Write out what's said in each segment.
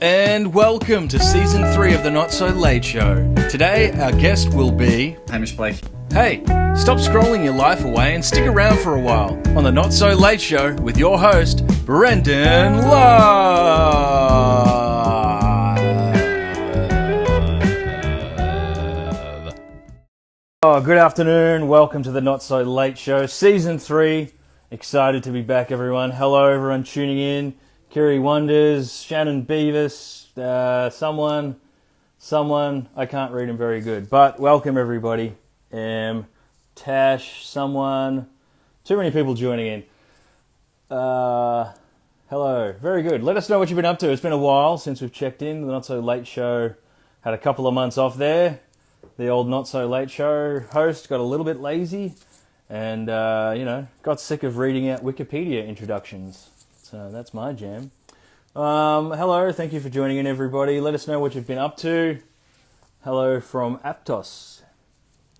And welcome to Season 3 of the Not So Late Show. Today, our guest will be... Hamish Blake. Hey, stop scrolling your life away and stick around for a while on the Not So Late Show with your host, Brendan Love. Oh, good afternoon. Welcome to the Not So Late Show, Season 3. Excited to be back, everyone. Hello, everyone tuning in. Kiri Wonders, Shannon Beavis, someone, I can't read them very good, but welcome everybody. Tash, someone, too many people joining in. Hello, very good. Let us know what you've been up to. It's been a while since we've checked in. The Not So Late Show had a couple of months off there. The old Not So Late Show host got a little bit lazy and, got sick of reading out Wikipedia introductions. So that's my jam. Hello, thank you for joining in, everybody. Let us know what you've been up to. Hello from Aptos.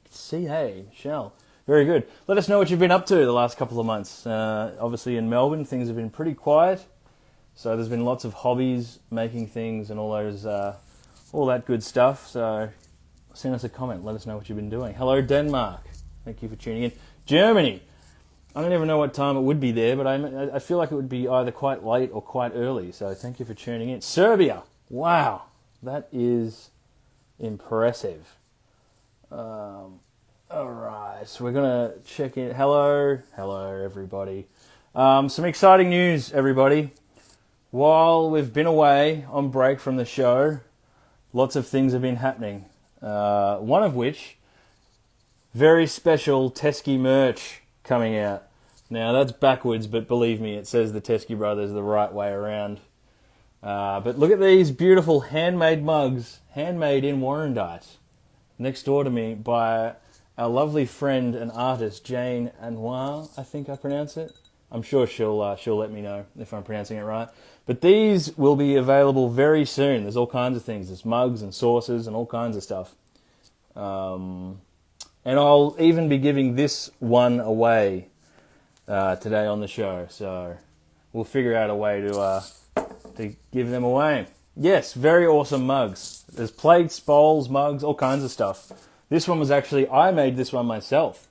CA, Shell. Very good. Let us know what you've been up to the last couple of months. Obviously in Melbourne, things have been pretty quiet. So there's been lots of hobbies, making things and all that good stuff. So send us a comment. Let us know what you've been doing. Hello, Denmark. Thank you for tuning in. Germany. I don't even know what time it would be there, but I feel like it would be either quite late or quite early, so thank you for tuning in. Serbia, wow, that is impressive. All right, so we're going to check in. Hello, everybody. Some exciting news, everybody. While we've been away on break from the show, lots of things have been happening. One of which, very special Teskey merch coming out. Now that's backwards, but believe me, it says the Teskey Brothers the right way around. But look at these beautiful handmade mugs, handmade in Warrandyte, next door to me by our lovely friend and artist Jane Anwar, I think I pronounce it. I'm sure she'll let me know if I'm pronouncing it right. But these will be available very soon. There's all kinds of things. There's mugs and saucers and all kinds of stuff. And I'll even be giving this one away today on the show. So we'll figure out a way to give them away. Yes, very awesome mugs. There's plates, bowls, mugs, all kinds of stuff. This one was actually, I made this one myself.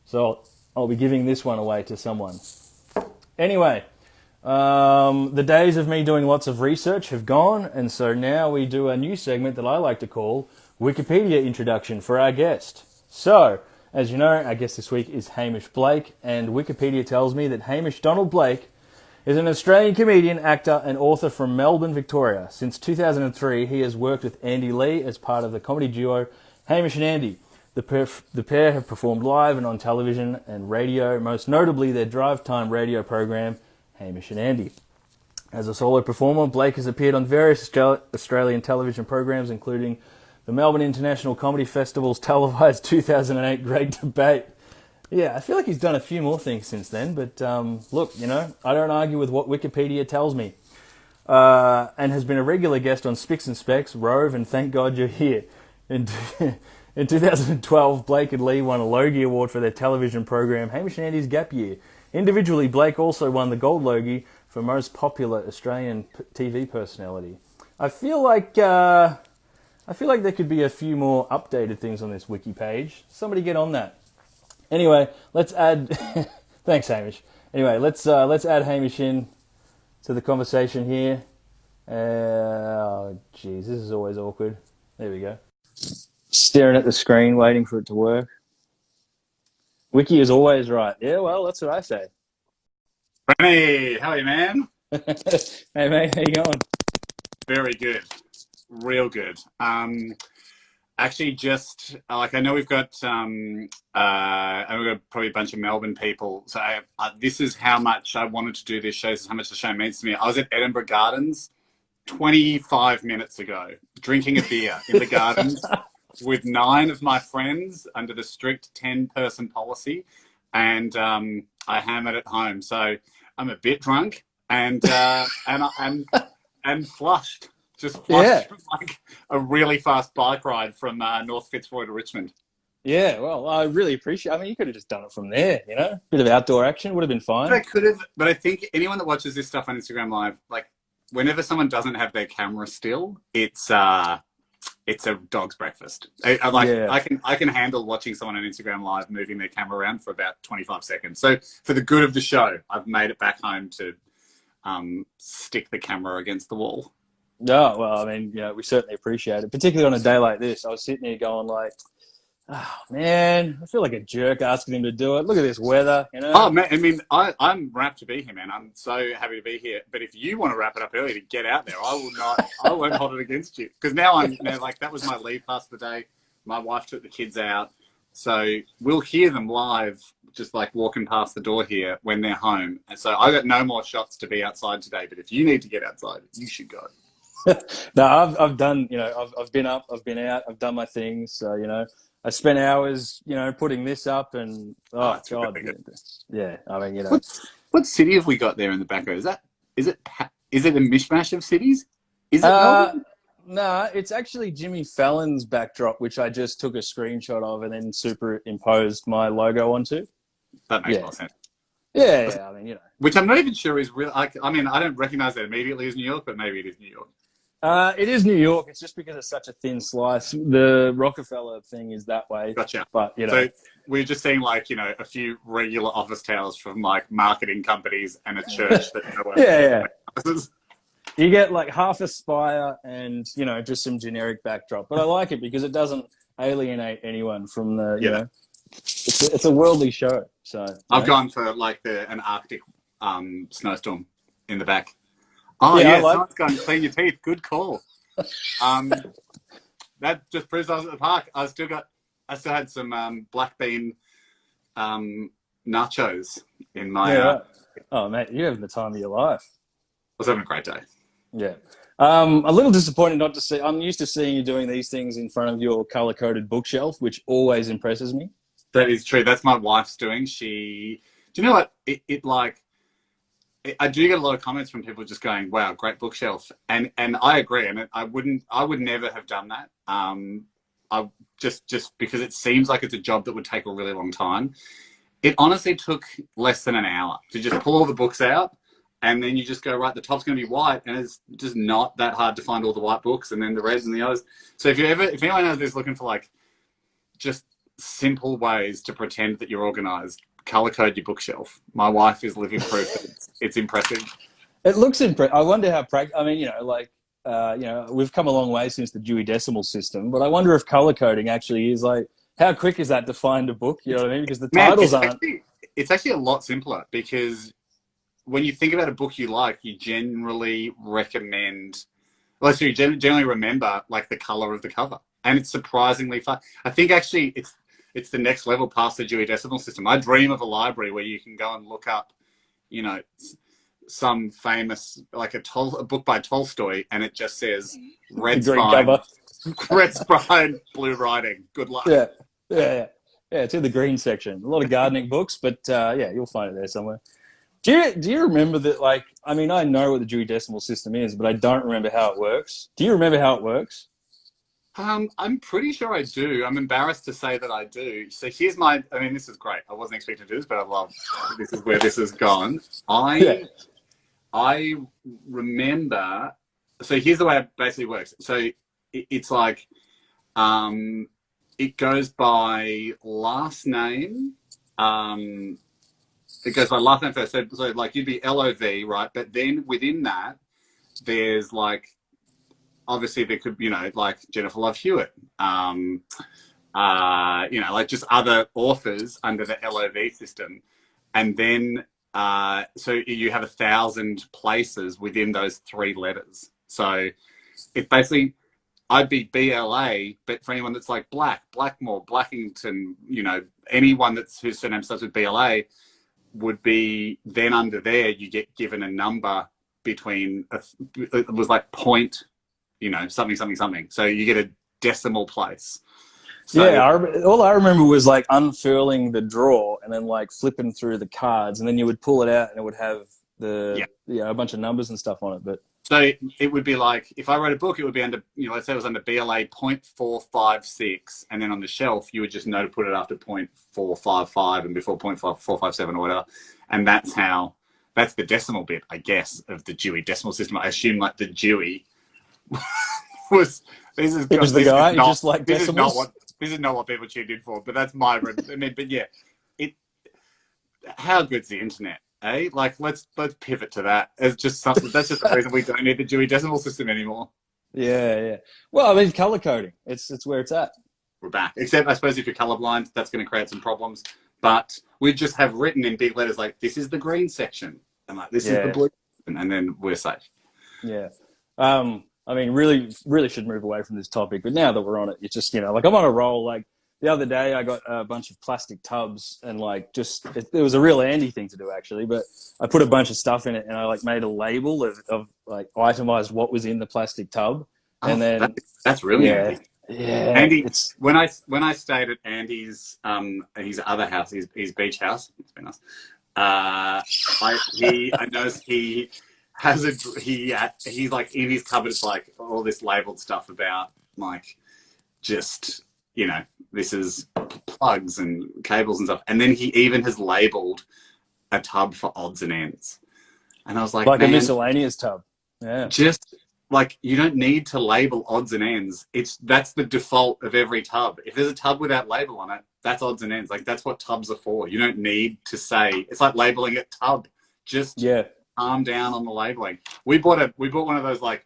So I'll be giving this one away to someone. Anyway, the days of me doing lots of research have gone. And so now we do a new segment that I like to call Wikipedia Introduction for our guest. So, as you know, our guest this week is Hamish Blake, and Wikipedia tells me that Hamish Donald Blake is an Australian comedian, actor, and author from Melbourne, Victoria. Since 2003, he has worked with Andy Lee as part of the comedy duo Hamish and Andy. The pair have performed live and on television and radio, most notably their drive time radio program, Hamish and Andy. As a solo performer, Blake has appeared on various Australian television programs, including the Melbourne International Comedy Festival's televised 2008 Great Debate. Yeah, I feel like he's done a few more things since then, but look, I don't argue with what Wikipedia tells me. And has been a regular guest on Spicks and Specs, Rove, and Thank God You're Here. In 2012, Blake and Lee won a Logie Award for their television program, Hamish and Andy's Gap Year. Individually, Blake also won the Gold Logie for Most Popular Australian TV Personality. I feel like there could be a few more updated things on this wiki page. Somebody get on that. Anyway, let's add... Thanks, Hamish. Anyway, let's add Hamish in to the conversation here. Oh, jeez, this is always awkward. There we go. Staring at the screen, waiting for it to work. Wiki is always right. Yeah, well, that's what I say. Hey, how are you, man? Hey, mate, how you going? Very good. Real good. Actually, just I know we've got probably a bunch of Melbourne people. So this is how much I wanted to do this show. This is how much the show means to me. I was at Edinburgh Gardens 25 minutes ago, drinking a beer in the gardens with 9 of my friends under the strict 10-person policy, and I hammered at home. So I'm a bit drunk and flushed. Just flushed from like a really fast bike ride from North Fitzroy to Richmond. Yeah, well, I really appreciate it. I mean, you could have just done it from there, Bit of outdoor action would have been fine. I could have, but I think anyone that watches this stuff on Instagram Live, like, whenever someone doesn't have their camera still, it's a dog's breakfast. Yeah. I can handle watching someone on Instagram Live moving their camera around for about 25 seconds. So for the good of the show, I've made it back home to stick the camera against the wall. No, well, I mean, we certainly appreciate it, particularly on a day like this. I was sitting here going like, oh man, I feel like a jerk asking him to do it. Look at this weather, Oh man, I mean, I'm rapt to be here, man. I'm so happy to be here. But if you want to wrap it up early to get out there, I will not. I won't hold it against you, because now like that was my leave pass for the day. My wife took the kids out, so we'll hear them live, just like walking past the door here when they're home. And so I got no more shots to be outside today. But if you need to get outside, you should go. No, I've done, I've been up, I've been out, I've done my things. So, I spent hours, putting this up and, oh God. Yeah. I mean, What city have we got there in the background? Is it a mishmash of cities? Is it Melbourne? No, it's actually Jimmy Fallon's backdrop, which I just took a screenshot of and then superimposed my logo onto. That makes more sense. Yeah. I mean, Which I'm not even sure is real. I mean, I don't recognize that immediately as New York, but maybe it is New York. It is New York. It's just because it's such a thin slice. The Rockefeller thing is that way. Gotcha. But, So we're just seeing like, a few regular office towers from like marketing companies and a church that yeah. You get like half a spire and, just some generic backdrop. But I like it because it doesn't alienate anyone from the, it's a worldly show. So I've gone for like an Arctic snowstorm in the back. Oh yeah, someone's gone clean your teeth. Good call. That just proves I was at the park. I still had some black bean nachos in my. Yeah. Oh mate, you're having the time of your life. I was having a great day. Yeah. A little disappointed not to see. I'm used to seeing you doing these things in front of your color-coded bookshelf, which always impresses me. That is true. That's my wife's doing. Do you know what? I do get a lot of comments from people just going, "Wow, great bookshelf," and I agree. And I would never have done that. I just because it seems like it's a job that would take a really long time. It honestly took less than an hour to just pull all the books out, and then you just go, right, the top's going to be white, and it's just not that hard to find all the white books, and then the reds and the others. So if anyone out there is looking for like just simple ways to pretend that you're organized, color code your bookshelf. My wife is living proof that it's impressive. It looks impressive. I wonder how I mean, we've come a long way since the Dewey Decimal System, but I wonder if color coding actually is like, how quick is that to find a book? You know what I mean? Because the titles aren't. It's actually a lot simpler, because when you think about a book you like, you generally recommend. Well, so you generally remember like the color of the cover, and it's surprisingly fun. I think actually it's the next level past the Dewey Decimal System. I dream of a library where you can go and look up, some famous, like a book by Tolstoy, and it just says red spine, blue writing. Good luck. Yeah. It's in the green section. A lot of gardening books, but you'll find it there somewhere. Do you remember that? Like, I mean, I know what the Dewey Decimal System is, but I don't remember how it works. Do you remember how it works? I'm pretty sure I do. I'm embarrassed to say that I do. So here's this is great. I wasn't expecting to do this, but I love this is where this has gone. I remember, so here's the way it basically works. So it's like, it goes by last name. It goes by last name first. So like you'd be LOV, right? But then within that, there's like, obviously there could, like Jennifer Love Hewitt, like just other authors under the LOV system. And then, so you have 1,000 places within those 3 letters. So it's basically, I'd be BLA, but for anyone that's like Blackmore, Blackington, anyone whose surname starts with BLA would be then under there, you get given a number between, it was like point, something. So you get a decimal place. So, all I remember was like unfurling the drawer and then like flipping through the cards, and then you would pull it out and it would have a bunch of numbers and stuff on it. But so it would be like, if I wrote a book, it would be under, let's say it was under BLA 0.456, and then on the shelf you would just know to put it after 0.455 and before 0.457 or whatever, and that's how that's the decimal bit, I guess, of the Dewey Decimal System. I assume like the Dewey was It was the guy who just liked decimals. This is not what people tuned in for, but that's my. I mean, but yeah, how good's the internet? Eh? Like, let's pivot to that. It's just something. That's just the reason we don't need the Dewey Decimal System anymore. Yeah. Well, I mean, color coding. It's where it's at. We're back. Except, I suppose, if you're colorblind, that's going to create some problems. But we just have written in big letters like, "This is the green section," and like, "This is the blue," and then we're safe. Yeah. I mean, really should move away from this topic, but now that we're on it, it's just, like I'm on a roll. Like the other day, I got a bunch of plastic tubs, and like it was a real Andy thing to do actually. But I put a bunch of stuff in it, and I like made a label of like itemized what was in the plastic tub, and then that's really handy. Yeah, Andy. When I stayed at Andy's his other house, his beach house, it's been nice. I noticed he has he's like in his cupboard, it's like all this labeled stuff about like just this is plugs and cables and stuff, and then he even has labeled a tub for odds and ends, and I was like a miscellaneous tub. Yeah, just like you don't need to label odds and ends. That's the default of every tub. If there's a tub without label on it, that's odds and ends. Like that's what tubs are for. You don't need to say it's like labeling it tub. Just calm down on the labeling. We bought one of those like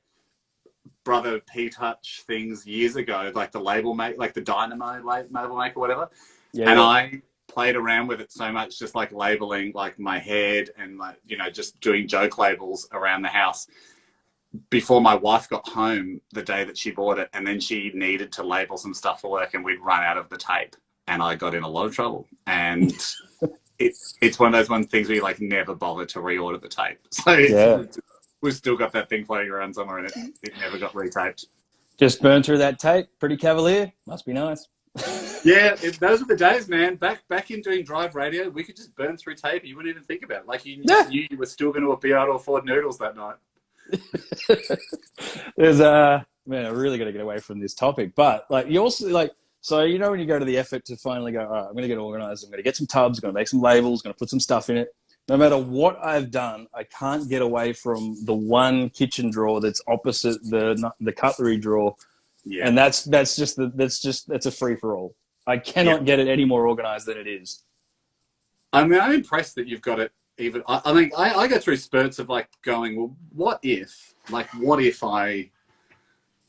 Brother P-Touch things years ago, like the label make, like the Dynamo label maker, whatever. Yeah. And I played around with it so much, just like labeling like my head and like just doing joke labels around the house. Before my wife got home the day that she bought it, and then she needed to label some stuff for work, and we'd run out of the tape, and I got in a lot of trouble. And it's one of those things where you like never bother to reorder the tape. So we've still got that thing floating around somewhere, and it never got retaped. Just burned through that tape. Pretty cavalier. Must be nice. Yeah, those were the days, man. Back in doing drive radio, we could just burn through tape. You wouldn't even think about it. Like you knew you were still going to be able to afford noodles that night. There's man, I really got to get away from this topic, but like you also like, so when you go to the effort to finally go, all right, I'm going to get organized, I'm going to get some tubs, I'm going to make some labels, going to put some stuff in it. No matter what I've done, I can't get away from the one kitchen drawer that's opposite the cutlery drawer, and that's a free for all. I cannot get it any more organized than it is. I mean, I'm impressed that you've got it. Even I mean, I go through spurts of like going, well, what if I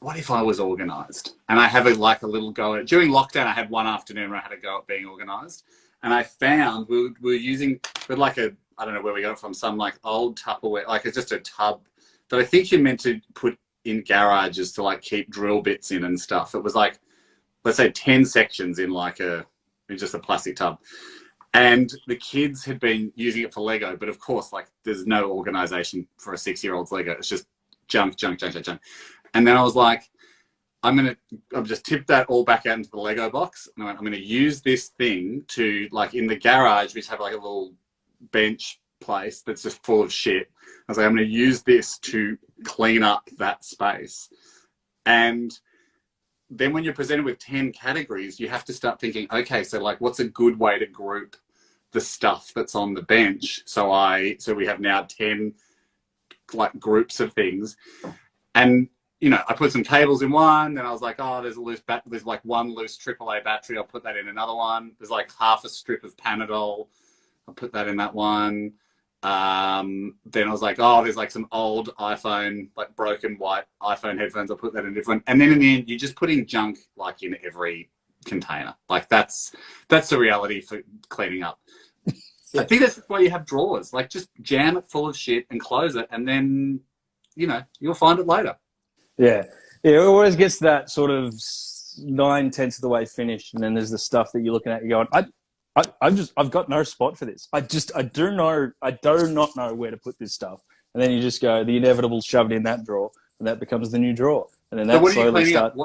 was organized? And I have a little go at during lockdown. I had one afternoon where I had a go at being organized, and I found we were using like I don't know where we got it from, some like old Tupperware, like it's just a tub that I think you're meant to put in garages to like keep drill bits in and stuff. It was like, let's say 10 sections in just a plastic tub. And the kids had been using it for Lego, but of course, like there's no organization for a 6-year-old's Lego. It's just junk. And then I was like, I'm just tip that all back out into the Lego box. And I'm going to use this thing to like in the garage, we just have like a little bench place that's just full of shit. I was like, I'm going to use this to clean up that space. And then when you're presented with 10 categories, you have to start thinking, okay, so like what's a good way to group the stuff that's on the bench? So we have now 10 like groups of things. And I put some cables in one, then I was like, oh, there's like one loose AAA battery, I'll put that in another one. There's like half a strip of Panadol, I'll put that in that one. Then I was like, oh, there's like some old iPhone, like broken white iPhone headphones, I'll put that in a different. And then in the end, you're just putting junk like in every container. Like that's the reality for cleaning up. I think that's why you have drawers. Like just jam it full of shit and close it, and then you'll find it later. Yeah. It always gets that sort of 9/10 of the way finished, and then there's the stuff that you're looking at. You're going, I've got no spot for this. I do not know where to put this stuff. And then you just go, the inevitable, shove it in that drawer, and that becomes the new drawer. And then that slowly starts.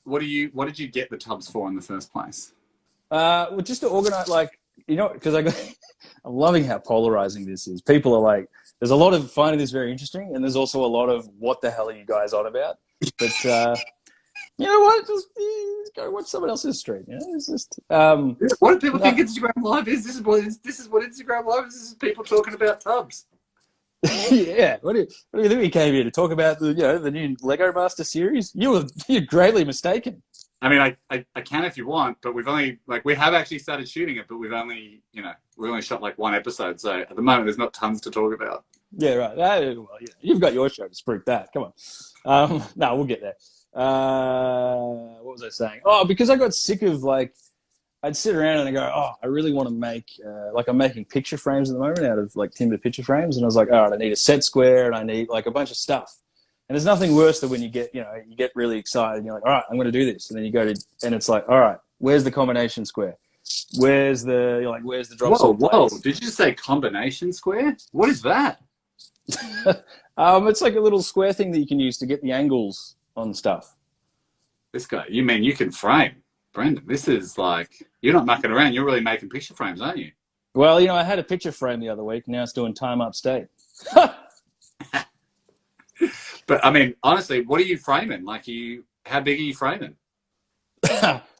What did you get the tubs for in the first place? Well, just to organize, because I'm loving how polarizing this is. People are like, there's a lot of finding this very interesting, and there's also a lot of what the hell are you guys on about? But you know what? Just go watch someone else's stream. It's just what do people think Instagram Live is? This is what Instagram Live is. This is people talking about tubs. Yeah. What do you think we came here to talk about the new Lego Master series? You're greatly mistaken. I mean, I can if you want, but we have actually started shooting it, but we only shot like one episode. So at the moment, there's not tons to talk about. Yeah, right. Well, yeah, you've got your show to spruik that. Come on. No, we'll get there. What was I saying? Oh, because I got sick of I'd sit around and I go, oh, I really want to make, I'm making picture frames at the moment out of timber picture frames. And I was like, all right, I need a set square and I need a bunch of stuff. And there's nothing worse than when you get really excited and you're like, all right, I'm going to do this. And then you go and it's like, all right, where's the combination square? Where's the drop saw place? Whoa, did you just say combination square? What is that? It's like a little square thing that you can use to get the angles on stuff. This guy, you mean you can frame? Brendan, this is you're not mucking around. You're really making picture frames, aren't you? Well, I had a picture frame the other week. Now it's doing time upstate. But I mean, honestly, what are you framing? How big are you framing?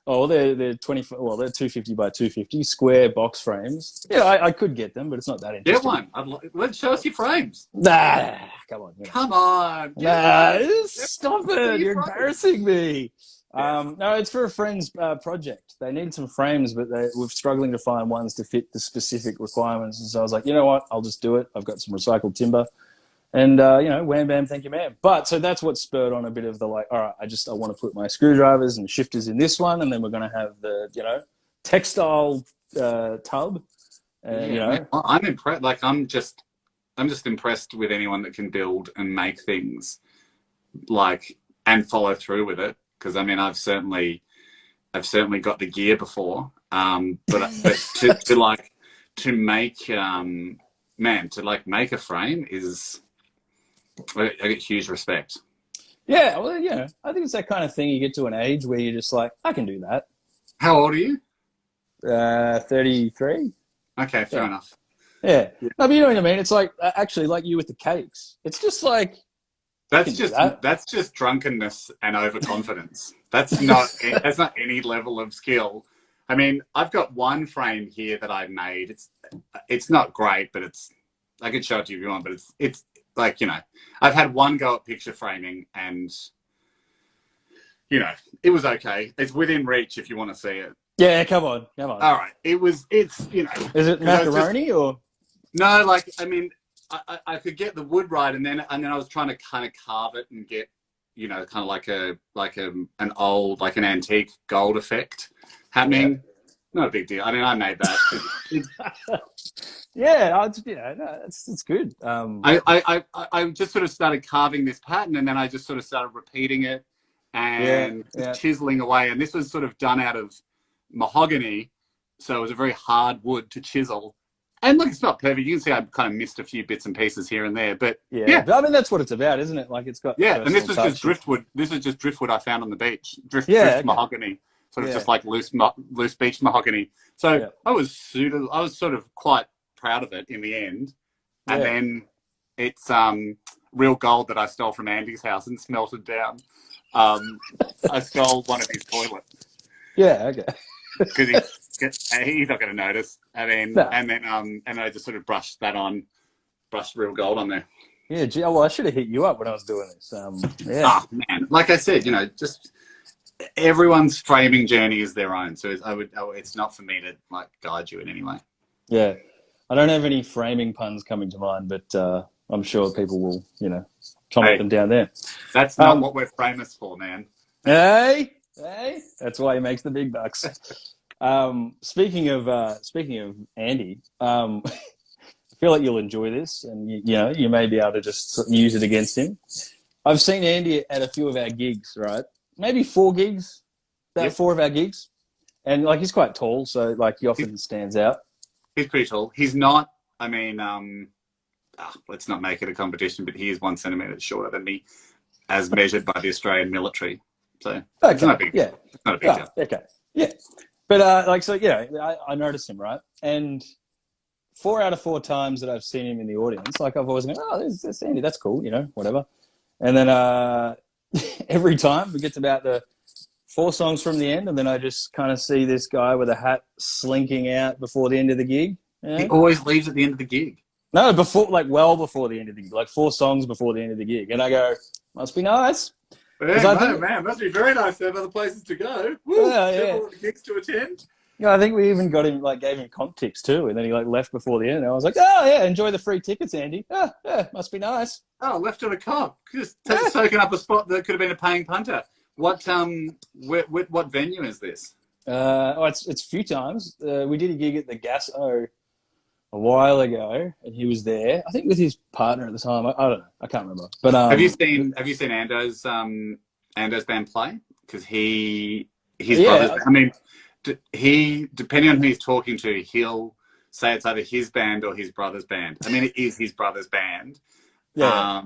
Oh, they're 20. Well, they're 250 by 250 square box frames. Yeah, I could get them, but it's not that interesting. Get one. Let's show us your frames. Nah, come on. Come on. Nah, stop it. You're embarrassing me. No, it's for a friend's project. They need some frames, but we're struggling to find ones to fit the specific requirements. And so I was like, you know what? I'll just do it. I've got some recycled timber. And, wham, bam, thank you, ma'am. But so that's what spurred on a bit of the all right, I want to put my screwdrivers and shifters in this one. And then we're going to have the, textile tub. I'm impressed. I'm just impressed with anyone that can build and make things and follow through with it. Because I mean, I've certainly got the gear before. But to make make a frame is. I get huge respect. Yeah, well, I think it's that kind of thing. You get to an age where you're just like, I can do that. How old are you? 33. Okay, fair enough. Yeah. No, but you know what I mean? It's actually like you with the cakes. It's just that's just drunkenness and overconfidence. That's not any level of skill. I mean, I've got one frame here that I made. It's not great, but I could show it to you if you want, but it's I've had one go at picture framing and, it was okay. It's within reach if you want to see it. Yeah, come on. All right. Is it macaroni or? No, I could get the wood right, and then I was trying to kind of carve it and get, kind of an old, an antique gold effect happening. Yeah. Not a big deal. I mean, I made that. Yeah, it's good. I just sort of started carving this pattern, and then I just sort of started repeating it and chiseling away. And this was sort of done out of mahogany, so it was a very hard wood to chisel. And look, it's not perfect. You can see I kind of missed a few bits and pieces here and there, but yeah. But I mean, that's what it's about, isn't it? It's got and this was just driftwood. This is just driftwood I found on the beach. Drift mahogany, sort of just loose beach mahogany. So I was sort of quite proud of it in the end. And then it's real gold that I stole from Andy's house and smelted down. I stole one of his toilets. Yeah, okay. Because he's not going to notice. And then I just sort of brushed real gold on there. Yeah, gee, well, I should have hit you up when I was doing this. Oh, man. Like I said, just everyone's framing journey is their own. So it's not for me to guide you in any way. Yeah. I don't have any framing puns coming to mind, but I'm sure people will, comment them down there. That's not what we're famous for, man. Hey, that's why he makes the big bucks. Speaking of Andy, I feel like you'll enjoy this, and you may be able to just use it against him. I've seen Andy at a few of our gigs, right? Maybe 4 gigs, 4 of our gigs, and he's quite tall, so he often stands out. He's pretty tall. He's not. I mean, let's not make it a competition, but he is 1 centimeter shorter than me, as measured by the Australian military. So it's not a big deal. It's not a big deal. Okay. Yeah. But I noticed him, right? And 4 out of 4 times that I've seen him in the audience, I've always gone, oh, there's Andy, that's cool, whatever. And then every time it gets about the 4 songs from the end, and then I just kind of see this guy with a hat slinking out before the end of the gig. He always leaves at the end of the gig. No, before, like, well before the end of the gig, like 4 songs before the end of the gig. And I go, must be nice. Yeah, man, must be very nice to have other places to go. Woo, several gigs to attend. Yeah, I think we even got him, like, gave him comp tips too, and then he, like, left before the end. And I was like, oh yeah, enjoy the free tickets, Andy. Oh, yeah, must be nice. Oh, left on a comp, just soaking up a spot that could have been a paying punter. What what venue is this? It's a few times. We did a gig at the Gas O a while ago, and he was there. I think with his partner at the time. I don't know. I can't remember. But have you seen Ando's band play? Because his brothers. I mean, he, depending on who he's talking to, he'll say it's either his band or his brother's band. I mean, it is his brother's band. Yeah.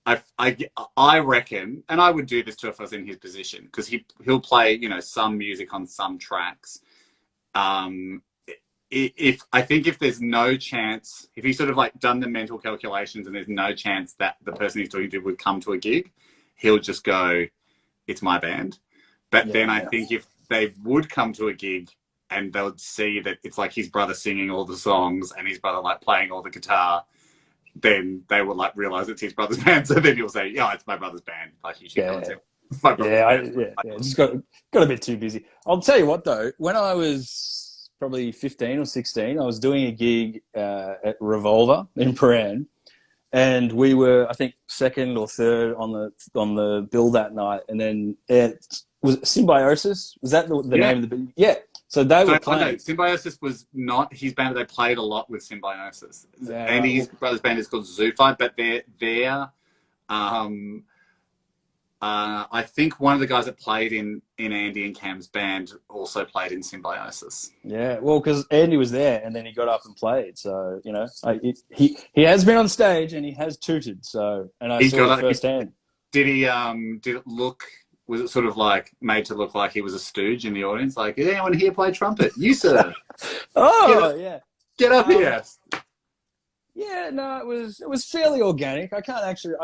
I reckon, and I would do this too if I was in his position, because he'll play, some music on some tracks. If there's no chance, if he's sort of like done the mental calculations and there's no chance that the person he's talking to would come to a gig, he'll just go, it's my band. But then I think if they would come to a gig and they would see that it's like his brother singing all the songs and his brother like playing all the guitar, then they will like realize it's his brother's band. So then he'll say, yeah, it's my brother's band. Like, you should come and just got a bit too busy. I'll tell you what though, when I was probably 15 or 16, I was doing a gig at Revolver in Paran, and we were, I think, second or third on the bill that night. And then was it Symbiosis? Was that the name of the band? Yeah. So they were playing. Symbiosis was not his band, but they played a lot with Symbiosis. Yeah, Andy's brother's band is called Zoophyte, but they're I think one of the guys that played in Andy and Cam's band also played in Symbiosis. Yeah, well, because Andy was there and then he got up and played. So, he has been on stage and he has tooted. So, and I saw it firsthand. Did it look... Was it sort of like made to look like he was a stooge in the audience? Like, did anyone here play trumpet? You, sir. Get up here. Yeah, no, it was fairly organic. I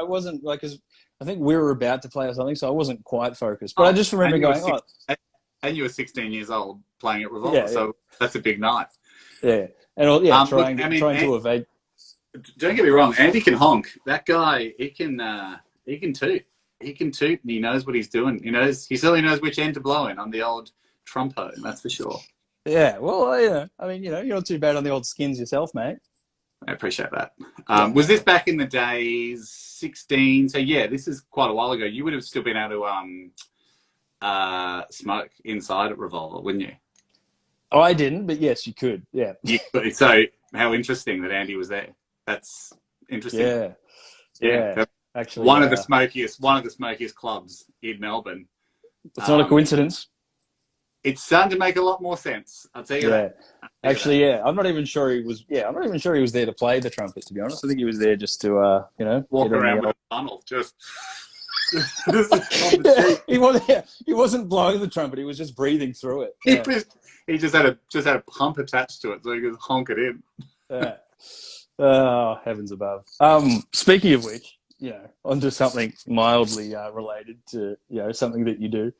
wasn't like, cause I think we were about to play or something, so I wasn't quite focused. But I just remember going, and you were 16 years old playing at Revolver, so that's a big night. Yeah, and trying to evade. Don't get me wrong, Andy can honk. That guy, he can toot. He can toot and he knows what he's doing. He certainly knows which end to blow in on the old trombone, that's for sure. Yeah, well, you're not too bad on the old skins yourself, mate. I appreciate that. Was this back in the days, 16? So yeah, this is quite a while ago. You would have still been able to smoke inside at Revolver, wouldn't you? Oh, I didn't, but yes, you could. Yeah. So how interesting that Andy was there. That's interesting. Yeah. Actually, one of the smokiest clubs in Melbourne. It's not a coincidence. It's starting to make a lot more sense. I'll tell you that. Actually, I'm not even sure he was. Yeah, I'm not even sure he was there to play the trumpet. To be honest, I think he was there just to, walk around with a funnel. Just. He wasn't blowing the trumpet. He was just breathing through it. Yeah. He just had a pump attached to it, so he could honk it in. Yeah. Oh, heavens above. Speaking of which. Onto something mildly related to something that you do,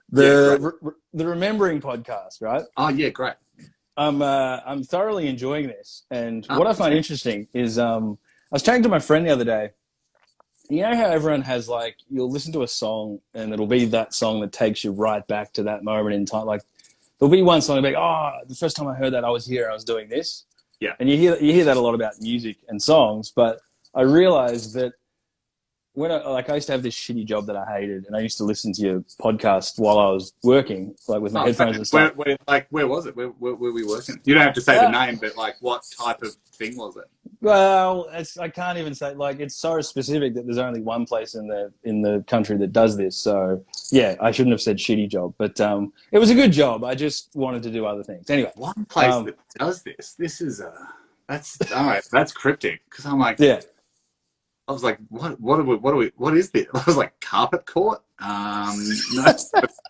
the Remembering podcast, right? Oh yeah, great. I'm thoroughly enjoying this, and what I find interesting is I was chatting to my friend the other day. You know how everyone has, like, you'll listen to a song and it'll be that song that takes you right back to that moment in time. Like, there'll be one song like, the first time I heard that I was here, I was doing this. Yeah, and you hear that a lot about music and songs, but I realized that. When I used to have this shitty job that I hated, and I used to listen to your podcast while I was working, like with my headphones and stuff. Where was it? Where were we working? You don't have to say the name, but like, what type of thing was it? Well, I can't even say. Like, it's so specific that there's only one place in the country that does this. So yeah, I shouldn't have said shitty job, but it was a good job. I just wanted to do other things. Anyway, one place that does this. This is that's all right. That's cryptic, because I'm like, I was like, what is this? I was like, carpet court? No,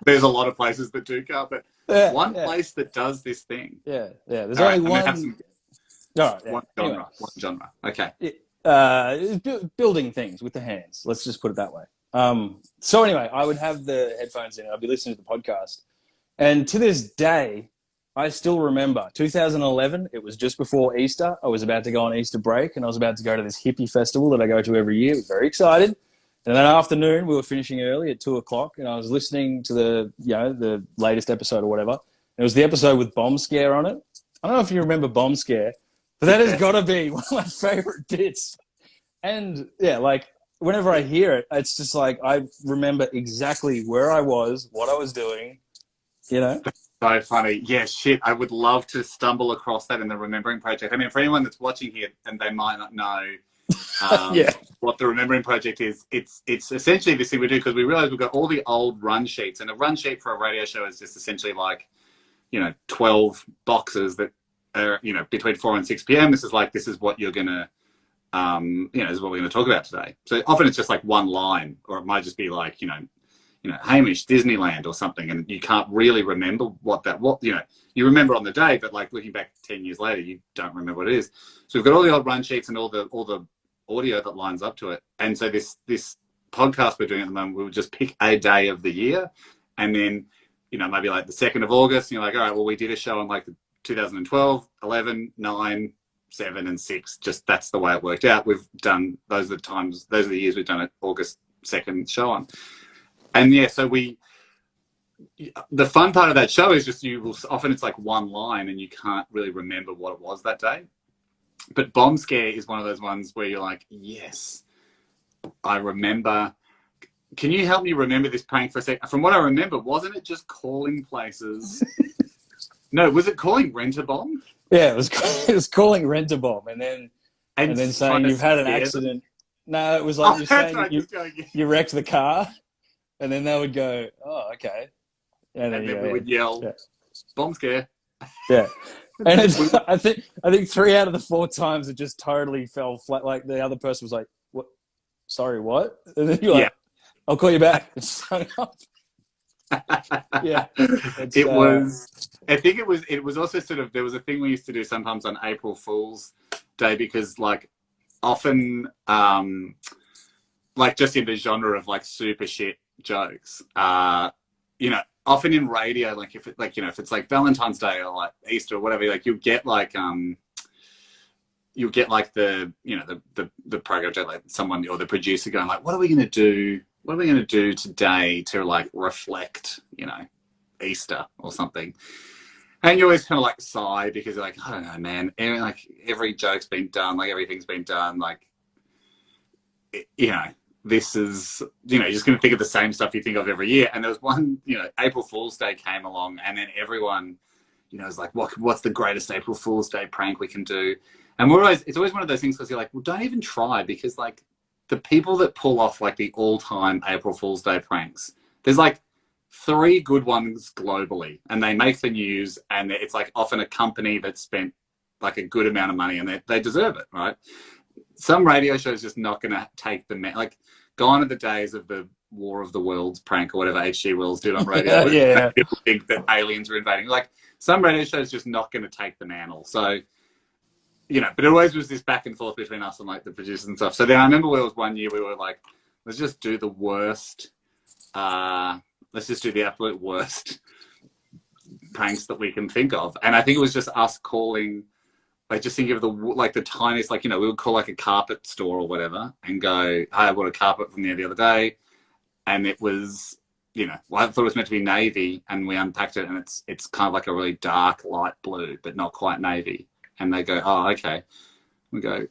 there's a lot of places that do carpet. One place that does this thing. Yeah. There's only one. One genre. Okay. Building things with the hands. Let's just put it that way. So anyway, I would have the headphones in and I'd be listening to the podcast. And to this day, I still remember 2011. It was just before Easter. I was about to go on Easter break, and I was about to go to this hippie festival that I go to every year. I was very excited. And that afternoon, we were finishing early at 2:00, and I was listening to the latest episode or whatever. It was the episode with Bomb Scare on it. I don't know if you remember Bomb Scare, but that has got to be one of my favorite bits. And yeah, like whenever I hear it, it's just like I remember exactly where I was, what I was doing, you know? So funny. Yeah, shit. I would love to stumble across that in the Remembering Project. I mean, for anyone that's watching here and they might not know what the Remembering Project is, it's essentially this thing we do because we realize we've got all the old run sheets, and a run sheet for a radio show is just essentially like, 12 boxes that are, between 4 and 6 p.m. This is what you're going to, this is what we're going to talk about today. So often it's just like one line, or it might just be like, Hamish, Disneyland or something, and you can't really remember you remember on the day, but like looking back 10 years later, you don't remember what it is. So we've got all the old run sheets and all the audio that lines up to it. And so this podcast we're doing at the moment, we would just pick a day of the year, and then, maybe like the 2nd of August, and you're like, all right, well, we did a show on like 2012, 11, 9, 7, and 6. Just that's the way it worked out. We've done, those are the years we've done an August 2nd show on. And yeah, so the fun part of that show is just often it's like one line and you can't really remember what it was that day. But Bomb Scare is one of those ones where you're like, yes, I remember. Can you help me remember this prank for a second? From what I remember, wasn't it just calling places? No, was it calling Rent-A-Bomb? Yeah, it was calling Rent-A-Bomb, and then saying you've had an accident. No, it was like you're saying you wrecked the car, and then they would go, oh, okay. And then we would yell, Bomb Scare. Yeah. And I think 3 out of the 4 times it just totally fell flat. Like the other person was like, "What? Sorry, what?" And then you're like, "I'll call you back." And just hung up. Yeah. It was. I think it was also sort of, there was a thing we used to do sometimes on April Fool's Day, because like often like just in the genre of like super shit jokes, often in radio, like if it's like Valentine's Day or like Easter or whatever, like you'll get like the program, like someone or the producer going like, what are we going to do today to like reflect, Easter or something? And you always kind of like sigh because you're like, I don't know, man. Every joke's been done, like everything's been done, like, this is, you're just going to think of the same stuff you think of every year. And there was one, April Fool's Day came along, and then everyone, was like, what's the greatest April Fool's Day prank we can do? And it's always one of those things because you're like, well, don't even try, because like the people that pull off like the all-time April Fool's Day pranks, there's like 3 good ones globally, and they make the news, and it's like often a company that spent like a good amount of money, and they deserve it, right? Some radio shows just not going to take like gone are the days of the War of the Worlds prank or whatever H.G. Wells did on radio. Yeah. People think that aliens are invading. Like some radio shows just not going to take the mantle. So, but it always was this back and forth between us and like the producers and stuff. So then I remember there was one year we were like, let's just do the worst. Let's just do the absolute worst pranks that we can think of. And I think it was just us calling, like just think of the tiniest, like, we would call like a carpet store or whatever and go, hey, I bought a carpet from there the other day. And it was, I thought it was meant to be navy, and we unpacked it, and it's kind of like a really dark light blue, but not quite navy. And they go, oh, okay. We go,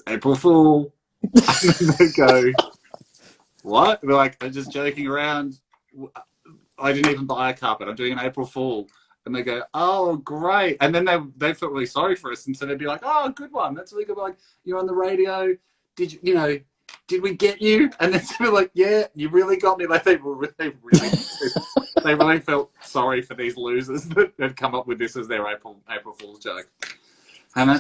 April Fool. And then they go, what? We're like, I'm just joking around. I didn't even buy a carpet. I'm doing an April Fool. And they go, oh, great. And then they felt really sorry for us. And so they'd be like, oh, good one. That's really good. Like, you're on the radio. Did we get you? And then they were like, yeah, you really got me. Like they really felt sorry for these losers that had come up with this as their April Fool's joke. And that's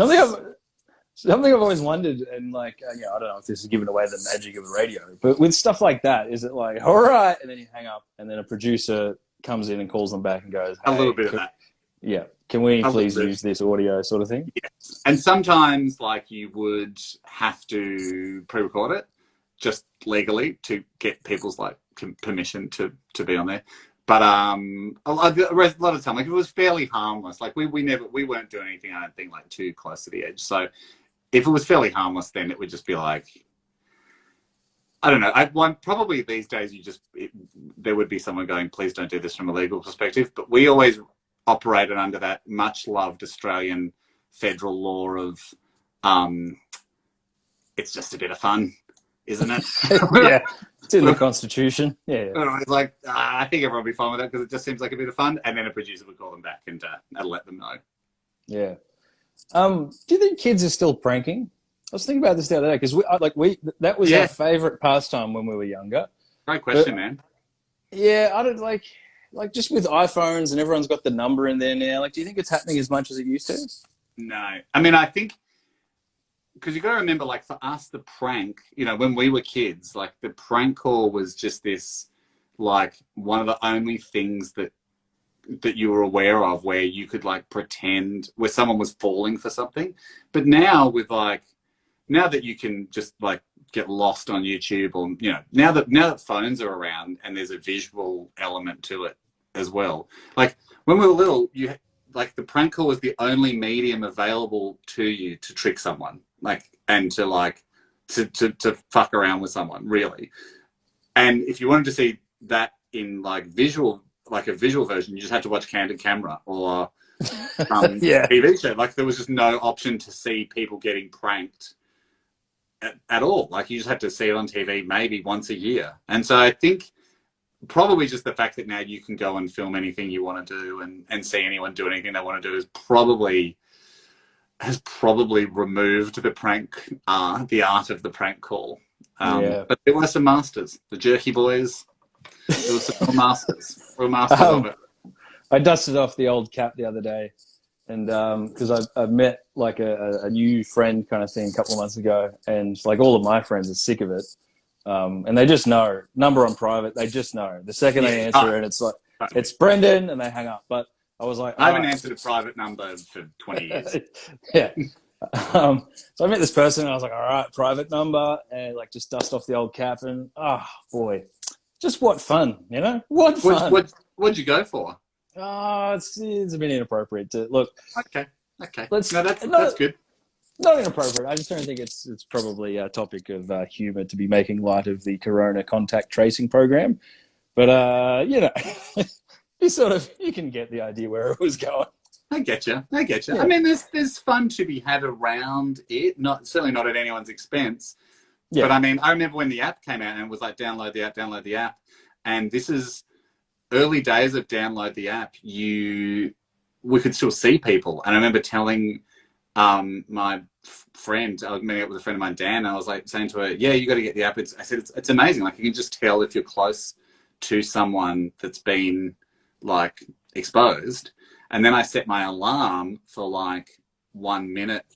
something I've always wondered, and like, I don't know if this is giving away the magic of the radio, but with stuff like that, is it like, all right, and then you hang up, and then a producer comes in and calls them back and goes, hey, a little bit of that. Yeah. Can we please use this audio sort of thing? Yes. And sometimes like you would have to pre-record it just legally to get people's like permission to be on there. But a lot of time, like, it was fairly harmless. Like we weren't doing anything, I don't think, like too close to the edge. So if it was fairly harmless, then it would just be like, I don't know. Probably these days there would be someone going, please don't do this from a legal perspective. But we always operated under that much loved Australian federal law of, it's just a bit of fun, isn't it? Yeah, it's in the Constitution. Yeah. And I was like, I think everyone will be fine with that because it just seems like a bit of fun. And then a producer would call them back and let them know. Yeah. Do you think kids are still pranking? I was thinking about this the other day because that was our favorite pastime when we were younger. Great question, man. Yeah, I don't like just with iPhones and everyone's got the number in there now. Like, do you think it's happening as much as it used to? No, I mean, I think because you got to remember, like, for us, the prank, when we were kids, like, the prank call was just this, like, one of the only things that you were aware of where you could, like, pretend where someone was falling for something. But now now that you can just, like, get lost on YouTube, or now that phones are around and there's a visual element to it as well. Like, when we were little, the prank call was the only medium available to you to trick someone, and to fuck around with someone, really. And if you wanted to see that in a visual version, you just had to watch Candid Camera or TV show. Like, there was just no option to see people getting pranked at all. Like, you just had to see it on TV maybe once a year. And so I think probably just the fact that now you can go and film anything you want to do and see anyone do anything they want to do has probably removed the prank, the art of the prank call. But there were some masters, the Jerky Boys. There were some masters, real masters of it. I dusted off the old cap the other day, and because I met like a new friend kind of thing a couple of months ago, and like all of my friends are sick of it, and they just know number on private. They just know the second they answer, and it's like it's Brendan, and they hang up. But I was like, I haven't answered a private number for 20 years. Yeah. So I met this person, and I was like, all right, private number, and like just dust off the old cap, and boy, just what fun, What fun. What'd you go for? It's a bit inappropriate to look. Okay. That's good. Not inappropriate. I just don't think it's probably a topic of humour to be making light of the Corona contact tracing program. But you can get the idea where it was going. I get you. Yeah. I mean, there's fun to be had around it. Certainly not at anyone's expense. Yeah. But I mean, I remember when the app came out and it was like, download the app. And this is early days of download the app. We could still see people. And I remember telling my friend, I was meeting up with a friend of mine, Dan, and I was like saying to her, yeah, you got to get the app. I said, it's amazing. Like, you can just tell if you're close to someone that's been like exposed. And then I set my alarm for like 1 minute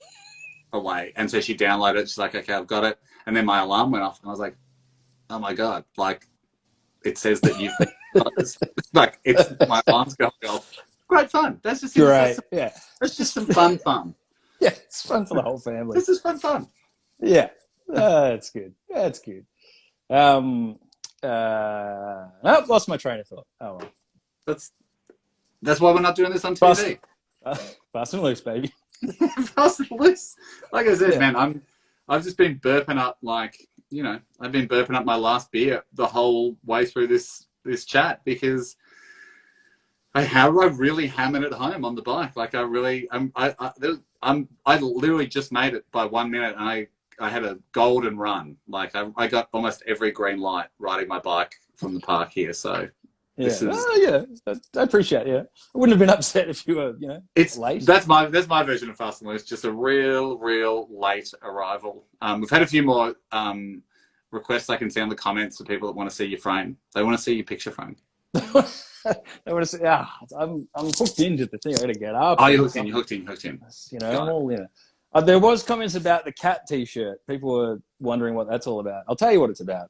away. And so she downloaded it. She's like, okay, I've got it. And then my alarm went off and I was like, oh my God, like it says that you've been exposed. Like, my alarm's going off. Great fun. That's just great. That's just some fun. Yeah, it's fun for the whole family. This is fun. Yeah, that's good. That's good. I've lost my train of thought. Oh well. That's why we're not doing this on TV. Fast and loose, baby. Fast and loose. Like I said, man, I've just been burping up I've been burping up my last beer the whole way through this chat because I really hammered it home on the bike. Like, I literally just made it by 1 minute, and I had a golden run. Like, I got almost every green light riding my bike from the park here. So I appreciate it. I wouldn't have been upset if you were, it's late. That's my version of fast and loose. Just a real late arrival. We've had a few more requests I can see on the comments for people that want to see your frame. They want to see your picture frame. They want to say, I'm hooked into the thing. I got to get up. Oh, you're hooked in. I'm all. There was comments about the cat T-shirt. People were wondering what that's all about. I'll tell you what it's about.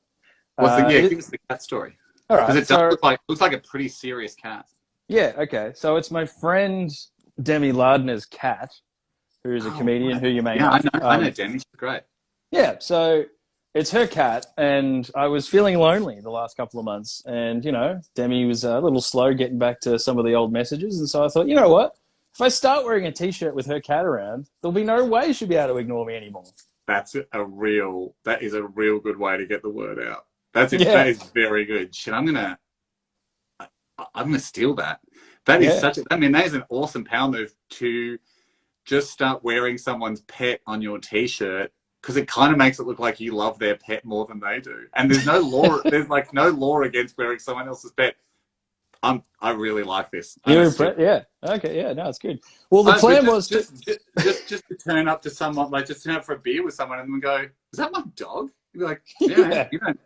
Give us the cat story. All right. Because it looks like a pretty serious cat. Yeah. Okay. So it's my friend Demi Lardner's cat, who's a comedian who you may know. I know Demi. She's great. Yeah. So It's her cat, and I was feeling lonely the last couple of months. And, Demi was a little slow getting back to some of the old messages. And so I thought, you know what? If I start wearing a T-shirt with her cat around, there'll be no way she'll be able to ignore me anymore. That is a real good way to get the word out. That is very good. Shit, I'm gonna steal that. That is that is an awesome power move to just start wearing someone's pet on your T-shirt, because it kind of makes it look like you love their pet more than they do. And there's no law. There's like no law against wearing someone else's pet. I really like this. Yeah. Okay. Yeah. No, it's good. Well, the plan was just to turn up to someone, like just turn up for a beer with someone, and then go, "Is that my dog?" You'd be like, "Yeah, you don't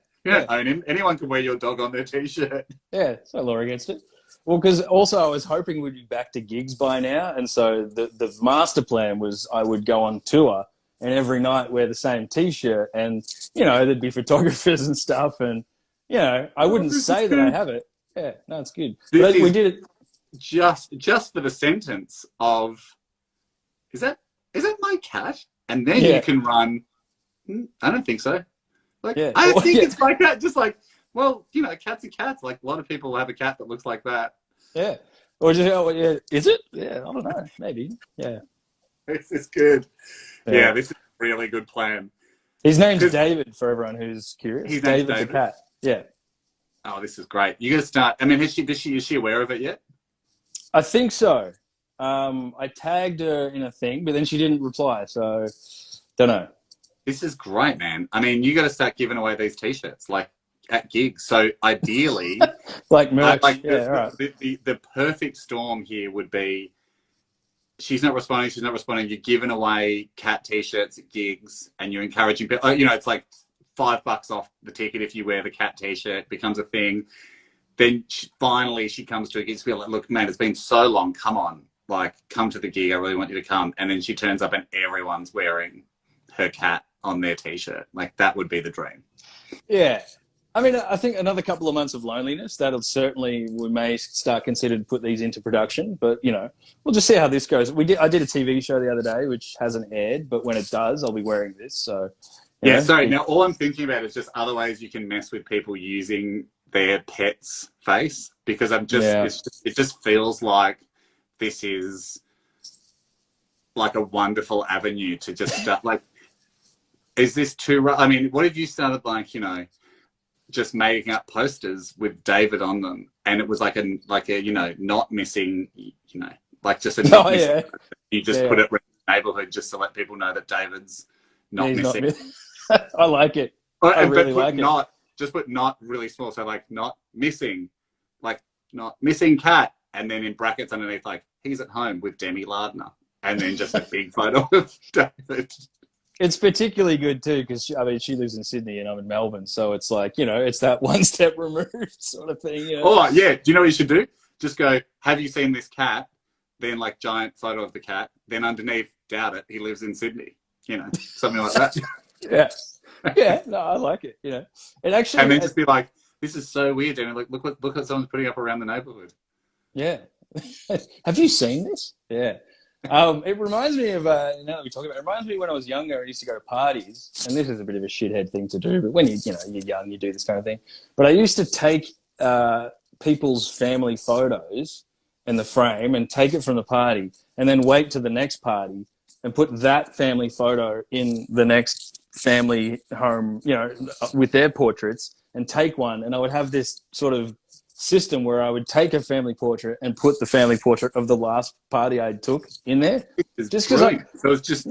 own him. Anyone can wear your dog on their T-shirt." Yeah, there's no law against it. Well, because also I was hoping we'd be back to gigs by now, and so the master plan was I would go on tour and every night wear the same T-shirt, and there'd be photographers and stuff, and I wouldn't say that I have it. Yeah, no, it's good. But we did it just for the sentence of, is that my cat? And then you can run. I don't think so. Like, I think it's my cat. Just like, well, cats are cats. Like, a lot of people have a cat that looks like that. Yeah. Or just, is it? Yeah, I don't know. Maybe. Yeah. This is good. Yeah, this is a really good plan. His name's David, for everyone who's curious. His name's David's a cat. Yeah. Oh, this is great. You're going to start. I mean, is she aware of it yet? I think so. I tagged her in a thing, but then she didn't reply. So, don't know. This is great, man. I mean, you got to start giving away these T-shirts, like at gigs. So ideally, like merch. The perfect storm here would be, she's not responding. You're giving away cat T-shirts at gigs, and you're encouraging people. It's like $5 off the ticket if you wear the cat T-shirt. Becomes a thing. Then finally she comes to a gig. She'll be like, "Look, man, it's been so long. Come on, like, come to the gig. I really want you to come." And then she turns up, and everyone's wearing her cat on their T-shirt. Like, that would be the dream. Yeah. I mean, I think another couple of months of loneliness, we may start consider to put these into production, but we'll just see how this goes. I did a TV show the other day, which hasn't aired, but when it does, I'll be wearing this. So, sorry. Now, all I'm thinking about is just other ways you can mess with people using their pet's face, because it just feels like this is like a wonderful avenue to just start. Like, is this too? I mean, what if you started like just making up posters with David on them, and it was like a not missing, like just a not missing. You just put it around the neighborhood just to let people know that David's not missing. I like it. I really like it. Just put not really small, so like not missing, like not missing cat, and then in brackets underneath, like, he's at home with Demi Lardner, and then just a big photo of David. It's particularly good too, because she lives in Sydney and I'm in Melbourne, so it's like, it's that one step removed sort of thing. Oh yeah, do you know what you should do? Just go, "Have you seen this cat?" Then like giant photo of the cat. Then underneath, "Doubt it, he lives in Sydney." Something like that. Yeah. Yeah, no, I like it. It actually, and then just be like, "This is so weird," and like, look what someone's putting up around the neighborhood. Yeah. Have you seen this? Yeah. It reminds me of now that we talk about it, reminds me when I was younger, I used to go to parties, and this is a bit of a shithead thing to do, but when you're young, you do this kind of thing. But I used to take people's family photos in the frame and take it from the party, and then wait to the next party and put that family photo in the next family home, with their portraits, and take one. And I would have this sort of system where I would take a family portrait and put the family portrait of the last party I took in there. Just because so it's just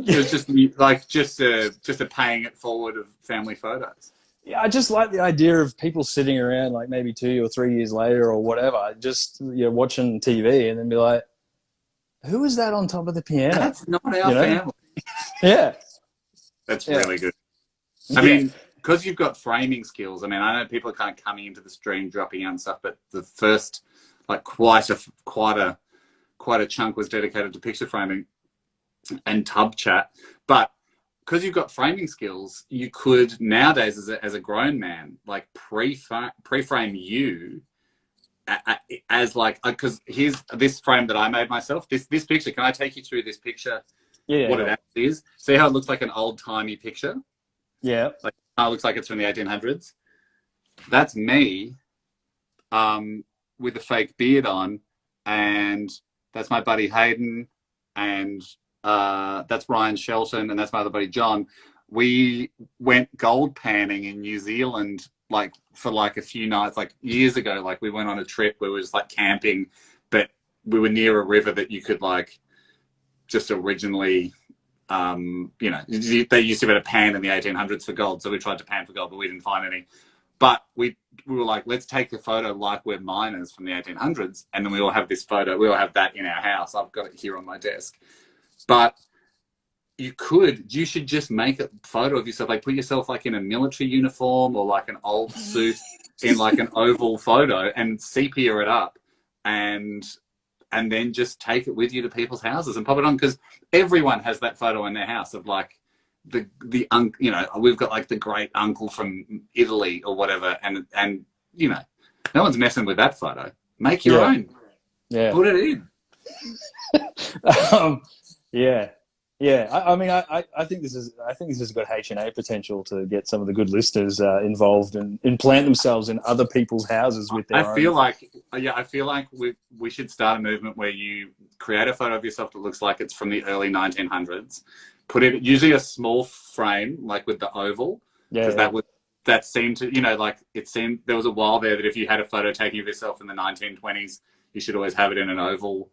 like just a paying it forward of family photos. Yeah, I just like the idea of people sitting around like maybe 2 or 3 years later or whatever, just watching TV, and then be like, "Who is that on top of the piano? That's not our family." Yeah. That's really good. I mean, because you've got framing skills. I mean, I know people are kind of coming into the stream, dropping out and stuff, but the first, like, quite a chunk was dedicated to picture framing and tub chat. But because you've got framing skills, you could nowadays, as a grown man, like pre-frame you as like, because here's this frame that I made myself. This picture. Can I take you through this picture? Yeah. What it actually is. See how it looks like an old timey picture? Yeah. Like Oh, it looks like it's from the 1800s. That's me, with a fake beard on, and that's my buddy Hayden, and that's Ryan Shelton, and that's my other buddy John. We went gold panning in New Zealand, like for like a few nights, like years ago. Like we went on a trip where we was like camping, but we were near a river that you could like just originally, you know, they used to be able to pan in the 1800s for gold. So we tried to pan for gold, but we didn't find any. But we were like, let's take a photo like we're miners from the 1800s. And then we all have this photo. We all have that in our house. I've got it here on my desk. But you should just make a photo of yourself, like put yourself like in a military uniform or like an old suit in like an oval photo and sepia it up and then just take it with you to people's houses and pop it on, because everyone has that photo in their house of like the you know, we've got like the great uncle from Italy or whatever, and you know, no one's messing with that photo. Make your own. Yeah. Put it in. Yeah. Yeah, I mean, I think this has got H&A potential to get some of the good listeners involved and implant themselves in other people's houses with their own. I feel like we should start a movement where you create a photo of yourself that looks like it's from the early 1900s. Put it usually a small frame, like with the oval, because that seemed to, you know, like it seemed there was a while there that if you had a photo taken of yourself in the 1920s, you should always have it in an oval.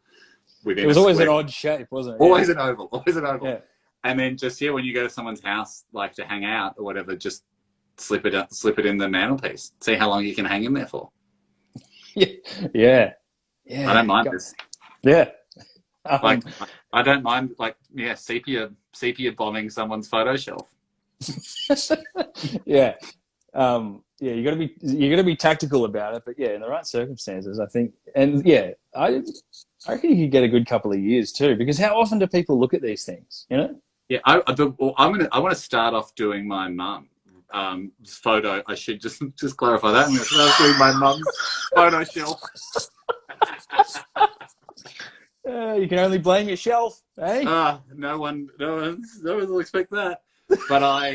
It was always an odd shape, wasn't it? Always an oval. Yeah. And then just when you go to someone's house, like to hang out or whatever, just slip it in the mantelpiece. See how long you can hang in there for. Yeah. I don't mind this. Yeah. Like I don't mind sepia bombing someone's photo shelf. Yeah. You gotta be tactical about it, but in the right circumstances, I think. And I reckon you could get a good couple of years too, because how often do people look at these things? You know? Yeah, I want to start off doing my mum photo. I should just clarify that. I'm going to start doing my mum's photo shelf. You can only blame yourself, eh? No one will expect that. But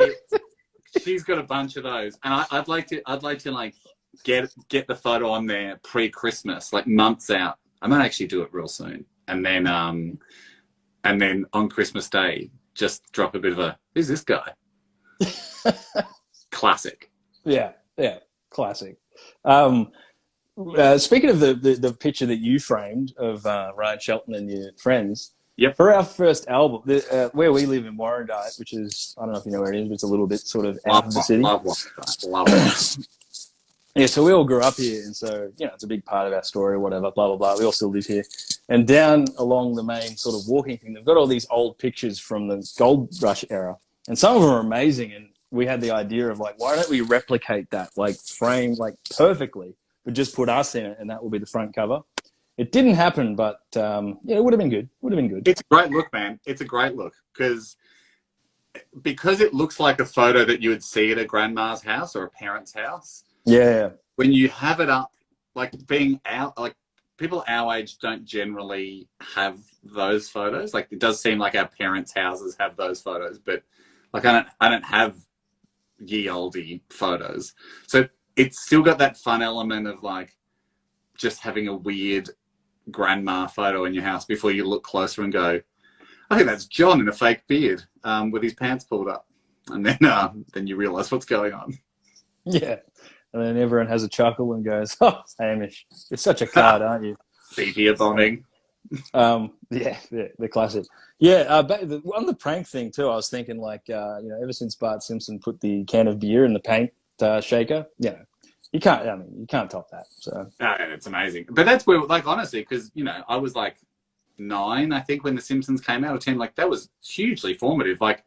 she's got a bunch of those, and I'd like to like get the photo on there pre-Christmas, like months out. I might actually do it real soon, and then on Christmas Day, just drop a bit of who's this guy? Classic. Yeah, classic. Speaking of the picture that you framed of Ryan Shelton and your friends, for our first album, where we live in Warrandyte, which is, I don't know if you know where it is, but it's a little bit sort of out of the city. Love it. Yeah, so we all grew up here, and so, you know, it's a big part of our story, whatever, blah, blah, blah. We all still live here. And down along the main sort of walking thing, they've got all these old pictures from the gold rush era. And some of them are amazing, and we had the idea of, like, why don't we replicate that, like, frame, like, perfectly, but just put us in it, and that will be the front cover. It didn't happen, but, it would have been good. It's a great look, man. It's a great look, because it looks like a photo that you would see at a grandma's house or a parent's house. Yeah. When you have it up, like being out, like people our age don't generally have those photos. Like it does seem like our parents' houses have those photos, but like I don't have ye olde photos. So it's still got that fun element of like just having a weird grandma photo in your house before you look closer and go, I think that's John in a fake beard with his pants pulled up, and then you realise what's going on. Yeah. And then everyone has a chuckle and goes, "Oh, Hamish, you're such a card, aren't you?" Sepia bombing. The classic. Yeah, but on the prank thing too, I was thinking like, ever since Bart Simpson put the can of beer in the paint shaker, you can't top that. So it's amazing. But that's where, like, honestly, because I was like 9, I think, when The Simpsons came out, or 10. Like that was hugely formative. Like.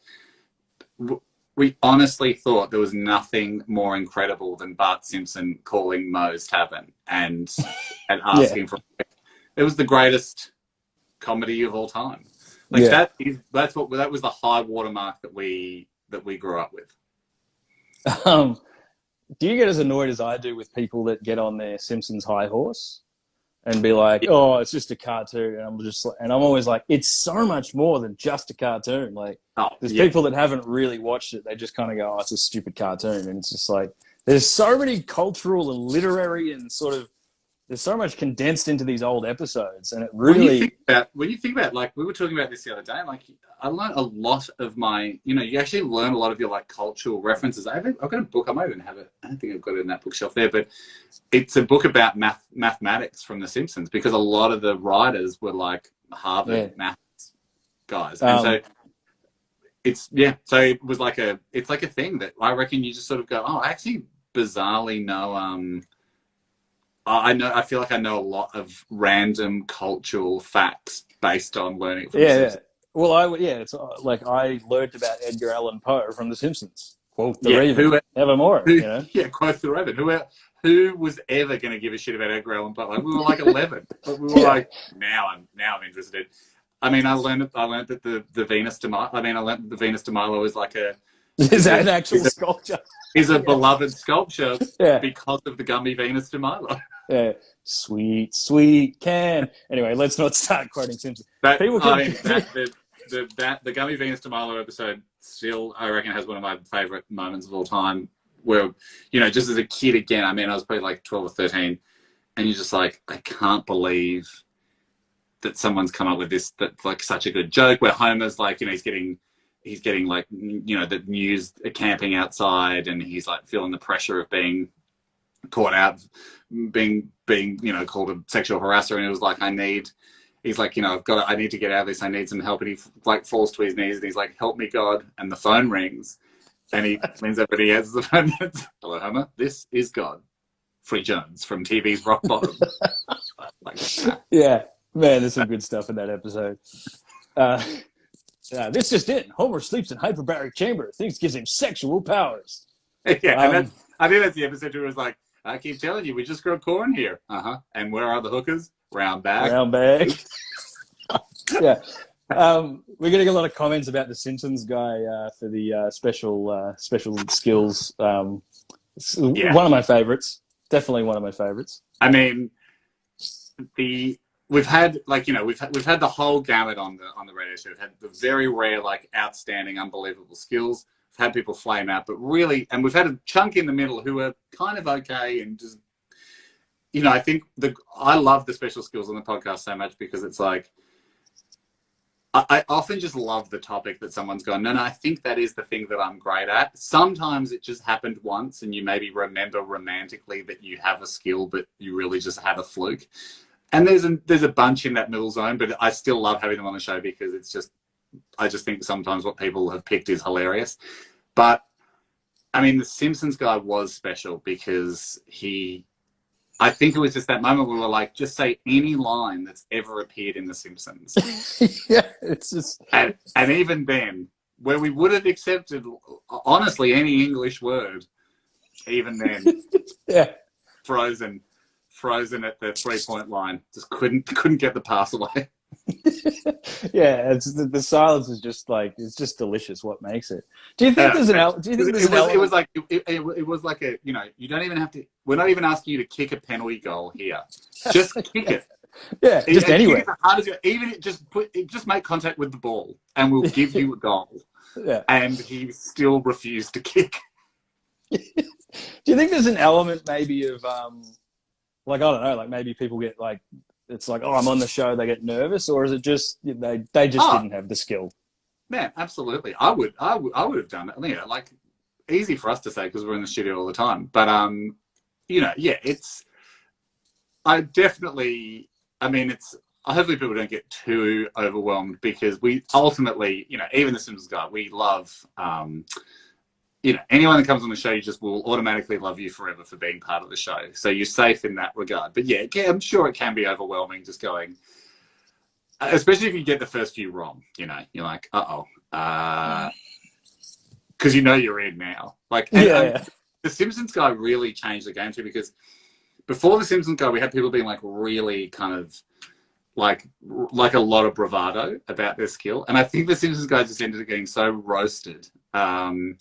We honestly thought there was nothing more incredible than Bart Simpson calling Moe's Tavern and asking for it. It was the greatest comedy of all time. Like that was the high watermark that we grew up with. Do you get as annoyed as I do with people that get on their Simpsons high horse? and be like, "Oh, it's just a cartoon," and I'm always like, "It's so much more than just a cartoon." Like, there's people that haven't really watched it; they just kind of go, "Oh, it's a stupid cartoon," and it's just like there's so many cultural and literary and sort of there's so much condensed into these old episodes, and it really when you think about like we were talking about this the other day, like I learned a lot of my, you actually learn a lot of your like cultural references. I've got a book. I might even have it. I don't think I've got it in that bookshelf there, but it's a book about mathematics from The Simpsons, because a lot of the writers were like Harvard maths guys, and so so it was like it's like a thing that I reckon you just sort of go, oh, I actually bizarrely know. I feel like I know a lot of random cultural facts based on learning from The Simpsons. Well, it's like I learned about Edgar Allan Poe from The Simpsons. Quote the Raven, evermore. Quote the Raven. Who was ever going to give a shit about Edgar Allan Poe? Like, we were like 11, but we were like, now I'm interested. I mean, I learned that the Venus de Milo. I learned that the Venus de Milo is like is that an actual sculpture? Is a beloved sculpture because of the gummy Venus de Milo. Yeah, sweet can. Anyway, let's not start quoting Simpsons. The gummy Venus de Milo episode still, I reckon, has one of my favorite moments of all time. Where, just as a kid again, I was probably like 12 or 13, and you're just like, I can't believe that someone's come up with this, that like such a good joke. Where Homer's like, he's getting like, the news camping outside, and he's like feeling the pressure of being caught out, being called a sexual harasser, and it was like, I need to get out of this, I need some help, and he like falls to his knees and he's like, help me God, and the phone rings, and he leans up and he answers the phone. Hello Homer, this is God, Free Jones from TV's Rock Bottom. Yeah, man, there's some good stuff in that episode. This just in, Homer sleeps in hyperbaric chamber, thinks gives him sexual powers. And I think that's the episode where it was like, I keep telling you, we just grow corn here. And where are the hookers? Round bag. Yeah. We're getting a lot of comments about the Simpsons guy for the special skills. One of my favorites. Definitely one of my favorites. We've had the whole gamut on the radio show. We've had the very rare, like, outstanding, unbelievable skills. We've had people flame out, but really, and we've had a chunk in the middle who are kind of okay, and just, I think I love the special skills on the podcast so much, because it's like, I often just love the topic that someone's gone, no, I think that is the thing that I'm great at. Sometimes it just happened once, and you maybe remember romantically that you have a skill, but you really just had a fluke. And there's a bunch in that middle zone, but I still love having them on the show, because it's just, I just think sometimes what people have picked is hilarious. But the Simpsons guy was special, because I think it was just that moment where we were like, just say any line that's ever appeared in The Simpsons. It's just... And even then, where we would have accepted, honestly, any English word, even then, frozen at the 3-point line, just couldn't get the pass away. It's the silence is just like, it's just delicious. What makes it? Do you think there's an element? It was like a, you don't even have to. We're not even asking you to kick a penalty goal here. Just kick it. Just anywhere. Just make contact with the ball, and we'll give you a goal. And he still refused to kick. Do you think there's an element maybe of like, I don't know, like maybe people get like, it's like, oh, I'm on the show, they get nervous, or is it just they just didn't have the skill? Man, absolutely. I would have done it. Like, easy for us to say because we're in the studio all the time. But it's. I definitely. Hopefully people don't get too overwhelmed, because we ultimately, even the Simpsons guy, we love. Anyone that comes on the show, you just will automatically love you forever for being part of the show. So you're safe in that regard. But I'm sure it can be overwhelming just going, especially if you get the first few wrong, you're like, because you're in now. Like, the Simpsons guy really changed the game too, because before the Simpsons guy, we had people being like really kind of like a lot of bravado about their skill. And I think the Simpsons guy just ended up getting so roasted. That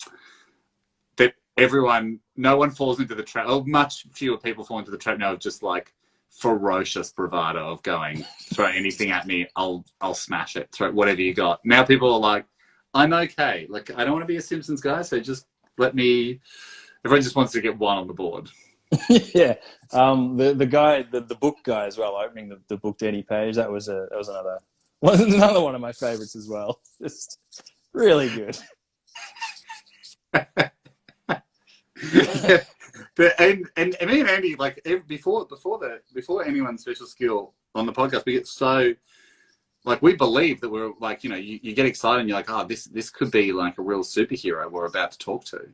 no one falls into the trap, or much fewer people fall into the trap now of just like ferocious bravado of going, throw anything at me, I'll smash it. Throw whatever you got. Now people are like, I'm okay. Like, I don't want to be a Simpsons guy, so just let me. Everyone just wants to get one on the board. Yeah. The guy, the book guy as well, opening the book to any page. That was another one of my favorites as well. Just really good. Yeah. And me and Andy, like before anyone's special skill on the podcast, we get so like we believe that we're like, you know, you get excited and you're like, oh, this could be like a real superhero we're about to talk to,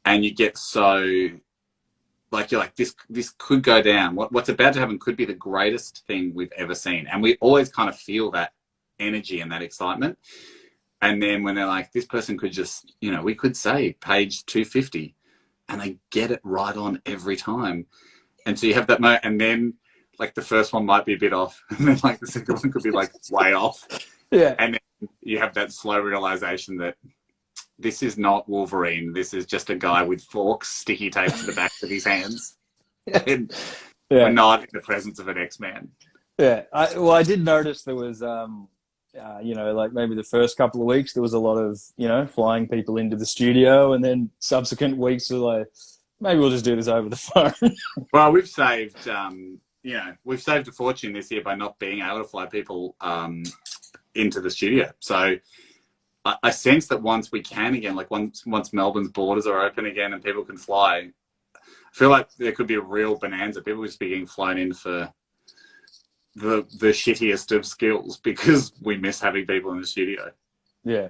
and you get so like you're like this could go down. What's about to happen could be the greatest thing we've ever seen, and we always kind of feel that energy and that excitement. And then when they're like, this person could just, you know, we could say page 250. And they get it right on every time. And so you have that moment, and then like the first one might be a bit off, and then like the second one could be like way off. Yeah. And then you have that slow realization that this is not Wolverine. This is just a guy with forks, sticky tape to the back of his hands. And we're not in the presence of an X-Man. Yeah. I did notice there was, you know, like maybe the first couple of weeks, there was a lot of, you know, flying people into the studio, and then subsequent weeks were like, maybe we'll just do this over the phone. Well, we've saved, you know, we've saved a fortune this year by not being able to fly people into the studio. So I sense that once we can again, like once Melbourne's borders are open again and people can fly, I feel like there could be a real bonanza. People just be getting flown in for the shittiest of skills because we miss having people in the studio. Yeah.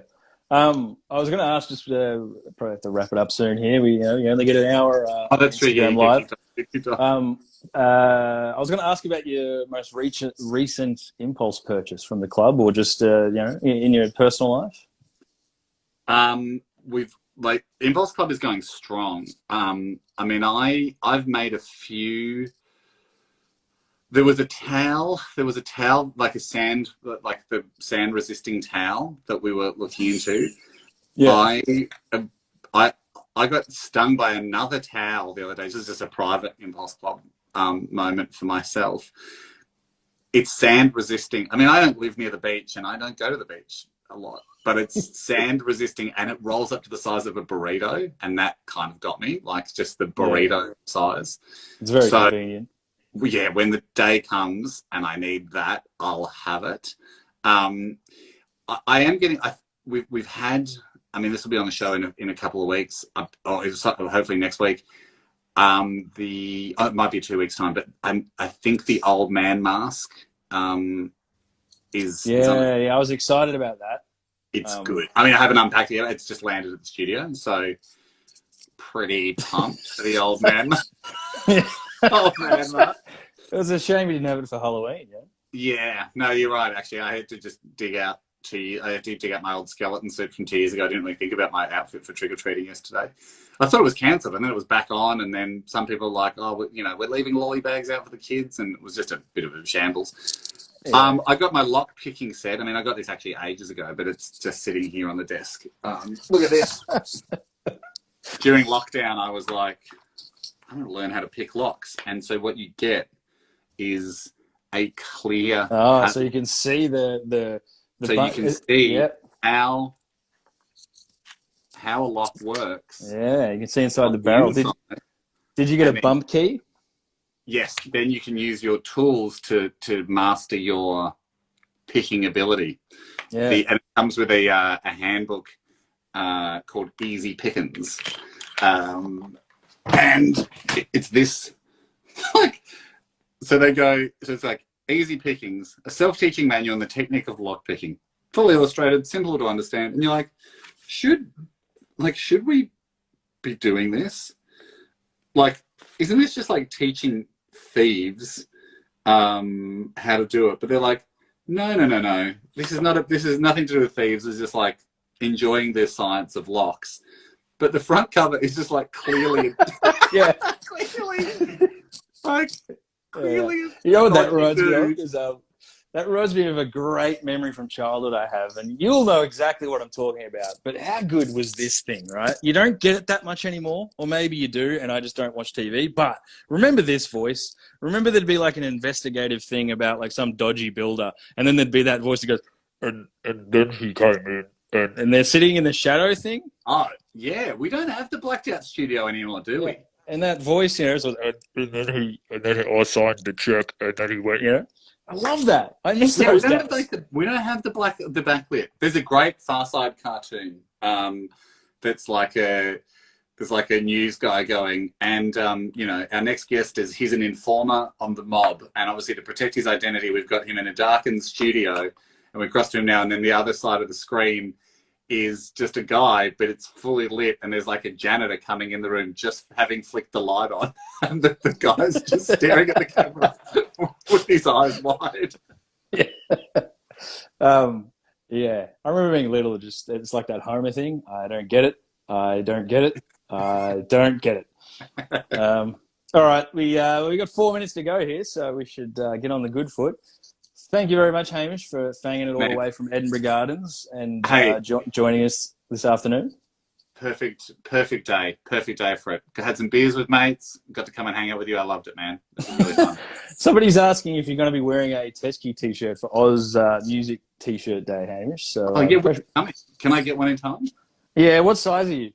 I was going to ask, just probably have to wrap it up soon here. We only get an hour. Oh, that's true. Yeah, live. I was going to ask you about your most recent impulse purchase from the club, or just you know, in your personal life. We've like Impulse Club is going strong. I mean, I've made a few. There was a towel, like the sand resisting towel that we were looking into. Yeah. I got stung by another towel the other day. This is just a private Impulse Club moment for myself. It's sand resisting. I mean, I don't live near the beach and I don't go to the beach a lot, but it's sand resisting and it rolls up to the size of a burrito, and that kind of got me, like just the burrito size. It's very convenient. Yeah, when the day comes and I need that, I'll have it. I am getting. We've had. I mean, this will be on the show in a couple of weeks. Hopefully next week. It might be 2 weeks time, but I think the old man mask is. Yeah. I was excited about that. It's good. I mean, I haven't unpacked it yet. It's just landed at the studio, so pretty pumped for the old man. Oh man, it was a shame you didn't have it for Halloween. Yeah, no, you're right. Actually, I had to just dig out my old skeleton suit from 2 years ago. I didn't really think about my outfit for trick or treating yesterday. I thought it was cancelled, and then it was back on. And then some people were like, "Oh, we're leaving lolly bags out for the kids," and it was just a bit of a shambles. Yeah. I got my lock picking set. I mean, I got this actually ages ago, but it's just sitting here on the desk. Look at this. During lockdown, I was like, I'm going to learn how to pick locks. And so what you get is a clear... Oh, so you can see the so you can see how a lock works. Yeah, you can see inside the barrel. Did you get a bump key? Yes. Then you can use your tools to master your picking ability. Yeah. And it comes with a handbook called Easy Pickings. And it's this, like, so it's like Easy Pickings, a self-teaching manual on the technique of lock picking, fully illustrated, simple to understand. And you're like, should we be doing this? Like, isn't this just like teaching thieves how to do it? But they're like, no. This is nothing to do with thieves. It's just like enjoying the science of locks. But the front cover is just like clearly, clearly. You know what that reminds me of is That reminds me of a great memory from childhood I have, and you'll know exactly what I'm talking about. But how good was this thing, right? You don't get it that much anymore, or maybe you do, and I just don't watch TV. But remember this voice. Remember there'd be like an investigative thing about like some dodgy builder, and then there'd be that voice that goes, and then he came in, and they're sitting in the shadow thing. Oh, yeah. We don't have the blacked out studio anymore, do we? And that voice, is like, and then I signed the check, and then he went, I love that. I miss those days. We don't have the backlit. There's a great Far Side cartoon that's like there's like a news guy going, and our next guest he's an informer on the mob, and obviously to protect his identity, we've got him in a darkened studio, and we've crossed him now, and then the other side of the screen is just a guy, but it's fully lit, and there's like a janitor coming in the room just having flicked the light on, and the guy's just staring at the camera with his eyes wide. Yeah. I remember being little, it's like that Homer thing. I don't get it. I don't get it. I don't get it. All right, we got 4 minutes to go here, so we should get on the good foot. Thank you very much, Hamish, for fanging it all the way from Edinburgh Gardens and joining us this afternoon. Perfect day for it. Had some beers with mates. Got to come and hang out with you. I loved it, man. This was really fun. Somebody's asking if you're going to be wearing a Teskey T-shirt for Oz Music T-shirt Day, Hamish. So, can I get one in time? Yeah. What size are you?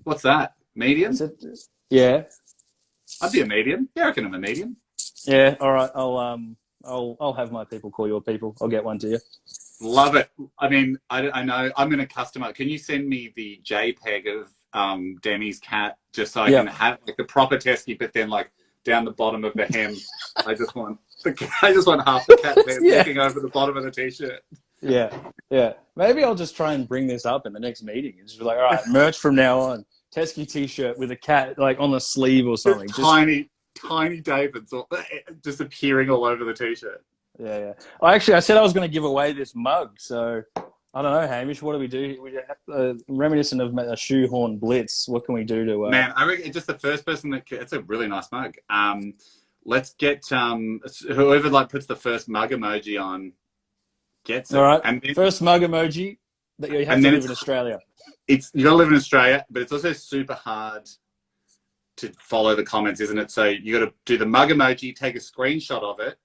What's that? Medium? Yeah. I'd be a medium. Yeah, I reckon I'm a medium. Yeah. All right. I'll have my people call your people. I'll get one to you. Love it. I mean, I know I'm going to customize. Can you send me the JPEG of Demi's cat just so I can have like the proper Teskey, but then like down the bottom of the hem, I just want half the cat there looking over the bottom of the T-shirt. Yeah. Maybe I'll just try and bring this up in the next meeting. It's just like, all right, merch from now on. Teskey T-shirt with a cat like on the sleeve or something. Tiny Davids just appearing all over the T-shirt. Yeah. I said I was going to give away this mug, so I don't know, Hamish. What do we do? We reminiscent of a shoehorn blitz. What can we do to? Man, I reckon it's just the first person that. It's a really nice mug. Let's get whoever puts the first mug emoji on gets it. All right. And then, first mug emoji that you have to live in Australia. You got to live in Australia, but it's also super hard to follow the comments, isn't it? So you got to do the mug emoji, take a screenshot of it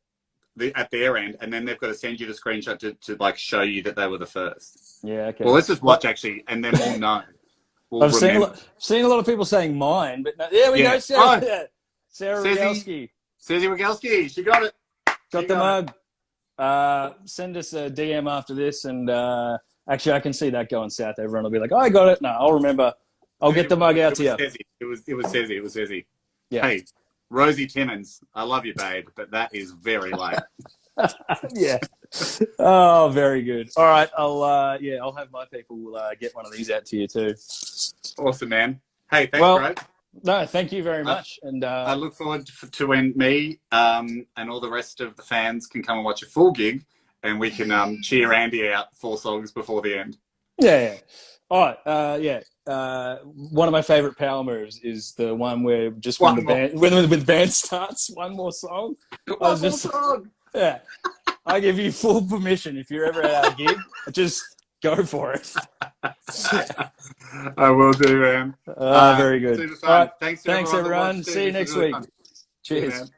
at their end, and then they've got to send you the screenshot to like show you that they were the first. Yeah. Okay. Well, let's just watch actually, and then we'll know. I've seen a lot of people saying mine, but no, there we go, Sarah. Oh. Sarah Rogalski. Susie Rogalski, she got it. Got the mug. Send us a DM after this, and actually, I can see that going south. Everyone will be like, "Oh, I got it." No, I'll remember. I'll get the mug out to you. It was Susie. Yeah. Hey, Rosie Timmins, I love you, babe, but that is very late. Yeah. Oh, very good. All right, I'll have my people get one of these out to you too. Awesome, man. Hey, thanks, bro. No, thank you very much. And I look forward to when me and all the rest of the fans can come and watch a full gig, and we can cheer Andy out 4 songs before the end. Yeah. All right. One of my favorite power moves is the one where just when the band starts, one more song. One more song. Yeah. I give you full permission if you're ever at our gig, just go for it. I will do, man. Very good. Super fun. All right. Thanks everyone. See you next week. Cheers.